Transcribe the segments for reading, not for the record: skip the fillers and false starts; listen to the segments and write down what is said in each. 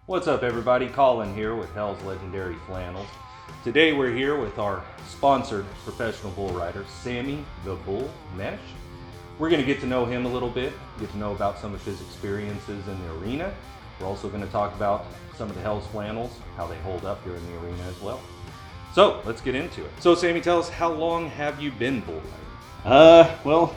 What's up, everybody? Colin here with Hales Legendary Flannels. Today we're here with our sponsored professional bull rider, Sammy the Bull Mesh. We're going to get to know him a little bit, get to know about some of his experiences in the arena. We're also going to talk about some of the Hales flannels, how they hold up here in the arena as well. So let's get into it. So Sammy, tell us, how long have you been bull riding?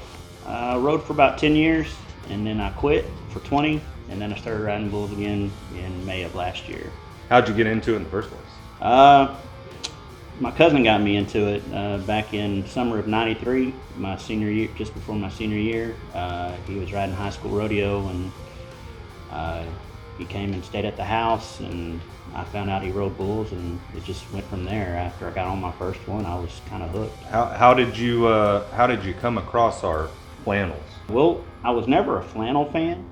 I rode for about 10 years, and then I quit for 20, and then I started riding bulls again in May of last year. How'd you get into it in the first place? My cousin got me into it back in summer of '93, my senior year, just before my senior year. He was riding high school rodeo, and he came and stayed at the house, and I found out he rode bulls, and it just went from there. After I got on my first one, I was kind of hooked. How did you come across our flannels? Well, I was never a flannel fan,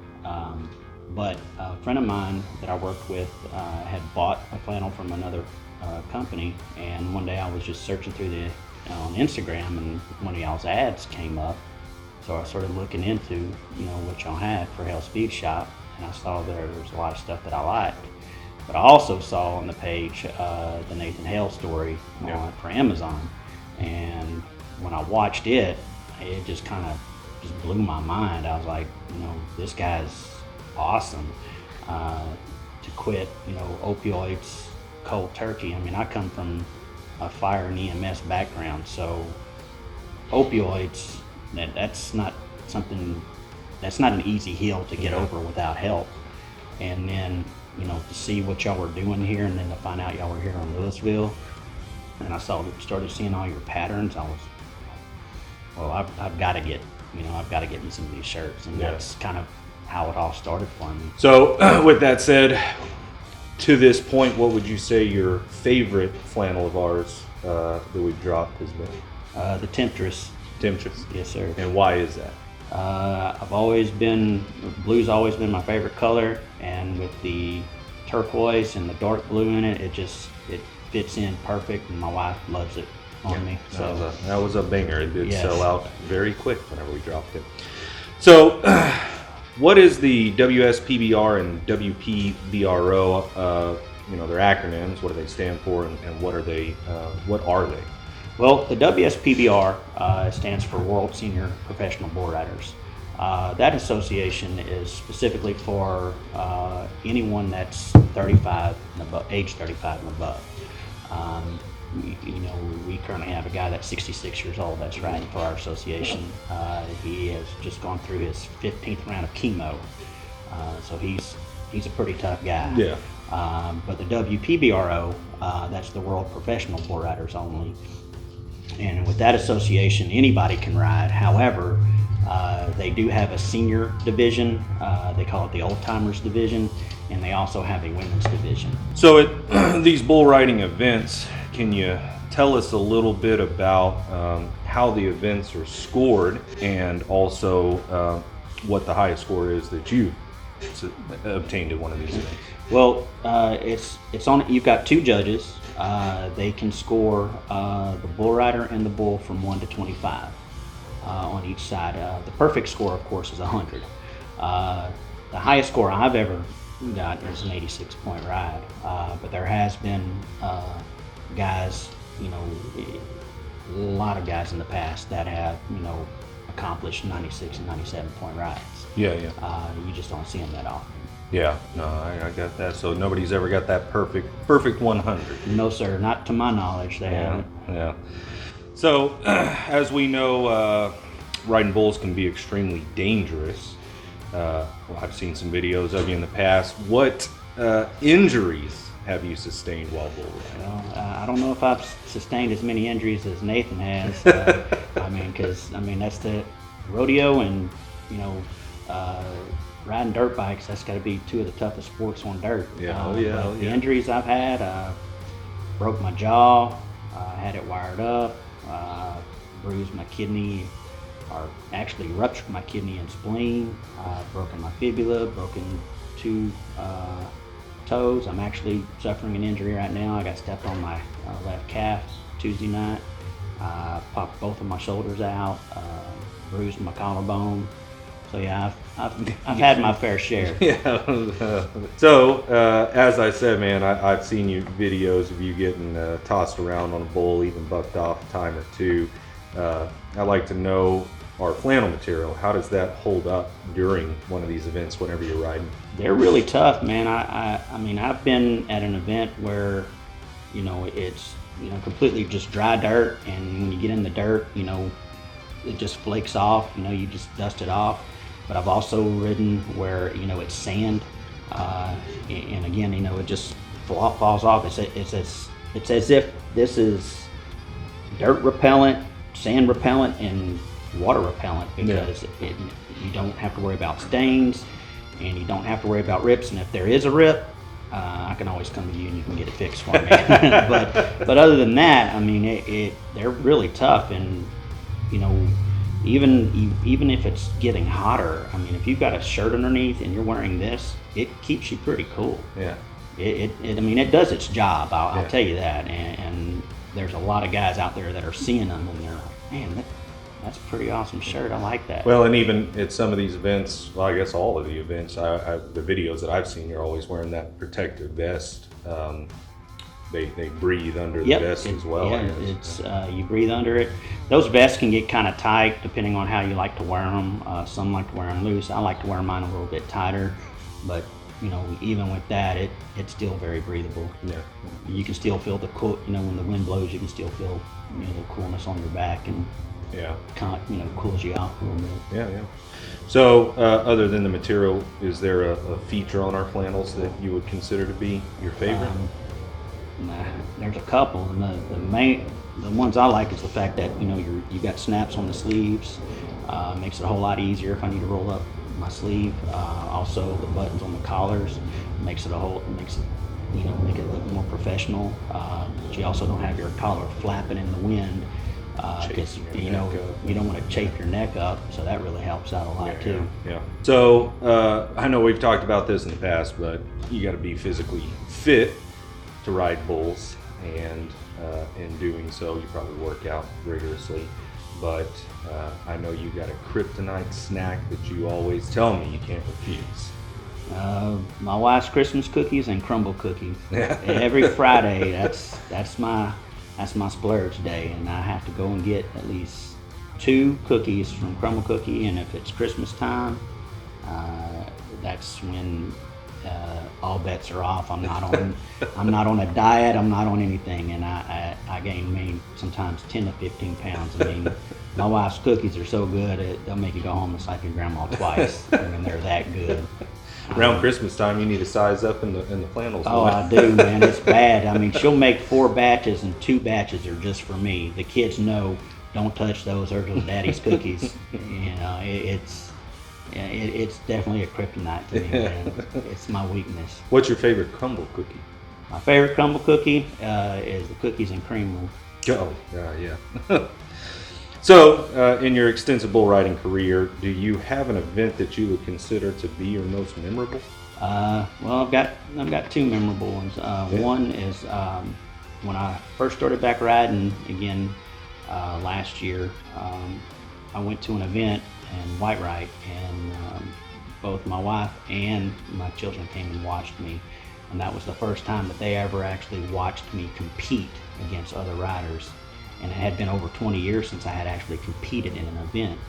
but a friend of mine that I worked with had bought a flannel from another company, and one day I was just searching through on Instagram, and one of y'all's ads came up. So I started looking into what y'all had for halesspeedshop, and I saw there was a lot of stuff that I liked. But I also saw on the page the Nathan Hales story for Amazon, and when I watched it, it just kind of blew my mind. I was like, this guy's awesome. To quit, opioids cold turkey. I mean, I come from a fire and EMS background, so opioids, that's not an easy hill to get over without help. And then, to see what y'all were doing here, and then to find out y'all were here in Louisville, and I started seeing all your patterns, I was, I've got to get me some of these shirts, and that's kind of how it all started for me. So with that said, to this point, what would you say your favorite flannel of ours that we've dropped has been? The Temptress. Temptress? Yes, sir. And why is that? Blue's always been my favorite color, and with the turquoise and the dark blue in it, it fits in perfect, and my wife loves it on me. So that was a banger. It did sell out very quick whenever we dropped it. So what is the WSPBR and WPBRO? Their acronyms. What do they stand for, and what are they? Well, the WSPBR stands for World Senior Professional Bull Riders. That association is specifically for anyone that's 35 and above, age 35 and above. We currently have a guy that's 66 years old that's riding for our association. He has just gone through his 15th round of chemo, so he's a pretty tough guy. Yeah. But the WPBRO, that's the World Professional Bull Riders only. And with that association, anybody can ride. However, they do have a senior division. They call it the Old Timers division, and they also have a women's division. So at these bull riding events, can you tell us a little bit about how the events are scored, and also what the highest score is that you obtained at one of these events? Well, it's on. You've got two judges. They can score the bull rider and the bull from 1 to 25 on each side. The perfect score, of course, is 100. The highest score I've ever gotten is an 86-point ride. But there has been guys, a lot of guys in the past that have, accomplished 96 and 97-point rides. Yeah. You just don't see them that often. Yeah, no, I got that. So nobody's ever got that perfect 100. No, sir, not to my knowledge. They haven't. Yeah. So, as we know, riding bulls can be extremely dangerous. I've seen some videos of you in the past. What injuries have you sustained while bull riding? Well, I don't know if I've sustained as many injuries as Nathan has. Because that's the rodeo, and riding dirt bikes, that's got to be two of the toughest sports on dirt. The injuries I've had, broke my jaw, had it wired up, bruised my kidney, or actually ruptured my kidney and spleen, broken my fibula, broken two toes. I'm actually suffering an injury right now. I got stepped on my left calf Tuesday night, popped both of my shoulders out, bruised my collarbone. So yeah, I've had my fair share. Yeah. So, as I said, man, I've seen videos of you getting tossed around on a bull, even bucked off a time or two. I'd like to know our flannel material. How does that hold up during one of these events whenever you're riding? They're really tough, man. I mean, I've been at an event where, it's, completely just dry dirt, and when you get in the dirt, it just flakes off, you just dust it off. But I've also ridden where, it's sand, and again, it just falls off. It's as if this is dirt repellent, sand repellent, and water repellent, because you don't have to worry about stains, and you don't have to worry about rips. And if there is a rip, I can always come to you and you can get it fixed for me. but other than that, I mean, they're really tough, and even if it's getting hotter, I mean, if you've got a shirt underneath and you're wearing this, it keeps you pretty cool. Yeah. I mean, it does its job. I'll tell you that. And there's a lot of guys out there that are seeing them and they're like, man, that's a pretty awesome shirt. I like that. Well, and even at some of these events, well, I guess all of the events, the videos that I've seen, you're always wearing that protective vest. They breathe under the vest as well. Yeah, it's you breathe under it. Those vests can get kind of tight depending on how you like to wear them. Some like to wear them loose. I like to wear mine a little bit tighter, but even with that, it's still very breathable. Yeah. You can still feel the cool. When the wind blows, you can still feel the coolness on your back, and kind of cools you off a little bit. Yeah. So, other than the material, is there a feature on our flannels that you would consider to be your favorite? There's a couple, and the ones I like is the fact that you got snaps on the sleeves. Makes it a whole lot easier if I need to roll up my sleeve. Also, the buttons on the collars make it look more professional. But you also don't have your collar flapping in the wind, because you don't want to chafe your neck up. So that really helps out a lot too. Yeah. So I know we've talked about this in the past, but you got to be physically fit to ride bulls, and in doing so, you probably work out rigorously. But I know you got a kryptonite snack that you always tell me you can't refuse. My wife's Christmas cookies and crumble cookies. Every Friday, that's my splurge day, and I have to go and get at least 2 cookies from Crumble Cookie. And if it's Christmas time, that's when all bets are off. I'm not on a diet. I'm not on anything, and I gain maybe sometimes 10 to 15 pounds. I mean, my wife's cookies are so good they'll make you go home and slap your grandma twice. I mean, they're that good. Around Christmas time, you need to size up in the flannels. Oh, I do, man. It's bad. I mean, she'll make 4 batches, and 2 batches are just for me. The kids know, don't touch those. Those are Daddy's cookies. It's definitely a kryptonite to me, man. It's my weakness. What's your favorite crumble cookie? My favorite crumble cookie is the cookies and cream one. Oh, yeah. So, in your extensive bull riding career, do you have an event that you would consider to be your most memorable? Well, I've got 2 memorable ones. One is when I first started back riding again last year. I went to an event in Whitewright, and both my wife and my children came and watched me, and that was the first time that they ever actually watched me compete against other riders. And it had been over 20 years since I had actually competed in an event.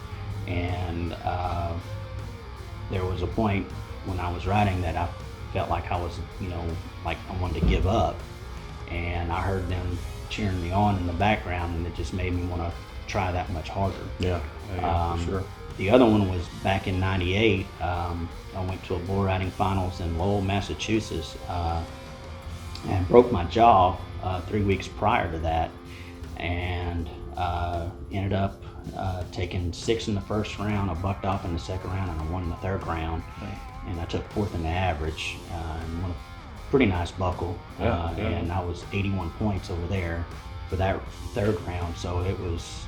And there was a point when I was riding that I felt like I was, like I wanted to give up. And I heard them cheering me on in the background, and it just made me want to try that much harder. Yeah, for sure. The other one was back in '98. I went to a bull riding finals in Lowell, Massachusetts, and broke my jaw 3 weeks prior to that. And ended up taking 6 in the first round. I bucked off in the second round, and I won in the third round. Right. And I took 4th in the average, and won a pretty nice buckle. And I was 81 points over there for that third round. So it was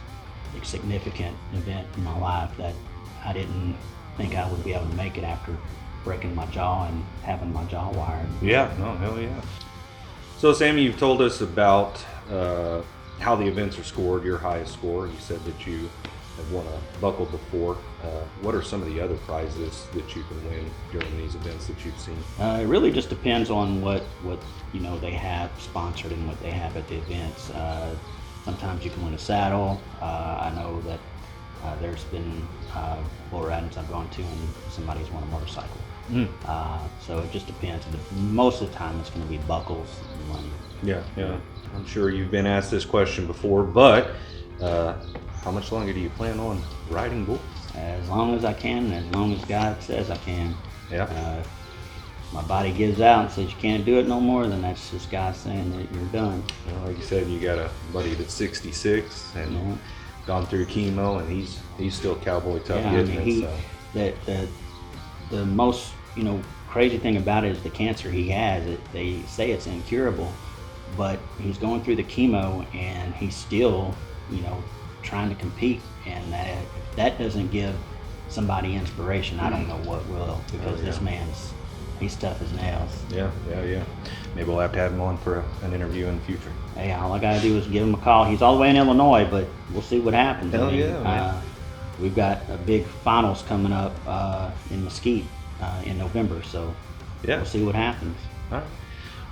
a significant event in my life that I didn't think I would be able to make it after breaking my jaw and having my jaw wired. Yeah, no, hell yeah. So Sammy, you've told us about how the events are scored, your highest score. You said that you have won a buckle before. What are some of the other prizes that you can win during these events that you've seen? It really just depends on what they have sponsored and what they have at the events. Sometimes you can win a saddle. I know that there's been bull ridings I've gone to and somebody's won a motorcycle. So it just depends. But most of the time it's going to be buckles and money. Yeah. I'm sure you've been asked this question before, but how much longer do you plan on riding bulls? As long as I can, as long as God says I can. Yeah. If my body gives out and says you can't do it no more, then that's just God saying that you're done. Well, like you said, you got a buddy that's 66 and gone through chemo, and he's still cowboy tough getting it. The most crazy thing about it is the cancer he has. They say it's incurable, but he's going through the chemo and he's still trying to compete, and that doesn't give somebody inspiration. I don't know what will, because this man's he's tough as nails. Yeah. Maybe we'll have to have him on for an interview in the future. Hey, all I gotta do is give him a call. He's all the way in Illinois, but we'll see what happens. Man. We've got a big finals coming up in Mesquite in November, so we'll see what happens. All right.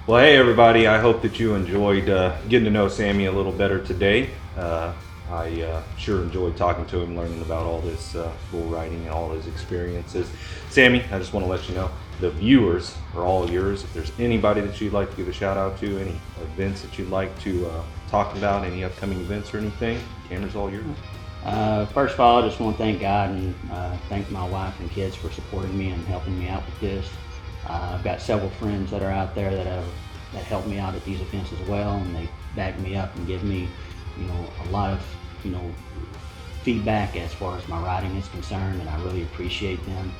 Well, hey everybody, I hope that you enjoyed getting to know Sammy a little better today. I sure enjoyed talking to him, learning about all this bull riding and all his experiences. Sammy, I just want to let you know, the viewers are all yours. If there's anybody that you'd like to give a shout out to, any events that you'd like to talk about, any upcoming events or anything, the camera's all yours. First of all, I just want to thank God and thank my wife and kids for supporting me and helping me out with this. I've got several friends that are out there that help me out at these events as well, and they back me up and give me a lot of feedback as far as my riding is concerned, and I really appreciate them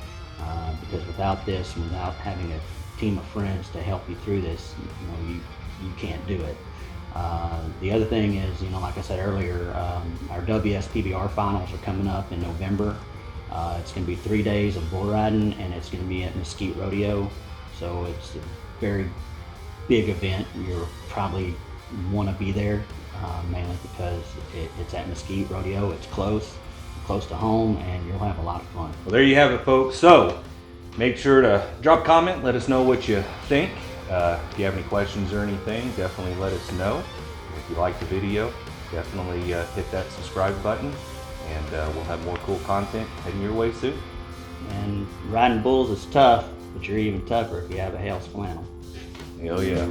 because without this and without having a team of friends to help you through this, you can't do it. The other thing is, like I said earlier, our WSPBR finals are coming up in November. It's going to be 3 days of bull riding, and it's going to be at Mesquite Rodeo, so it's a very big event. You'll probably want to be there, mainly because it's at Mesquite Rodeo. It's close to home, and you'll have a lot of fun. Well, there you have it, folks. So make sure to drop a comment, let us know what you think. If you have any questions or anything, definitely let us know. If you like the video, definitely hit that subscribe button, and we'll have more cool content heading your way soon. And riding bulls is tough, but you're even tougher if you have a Hales flannel. Hell yeah.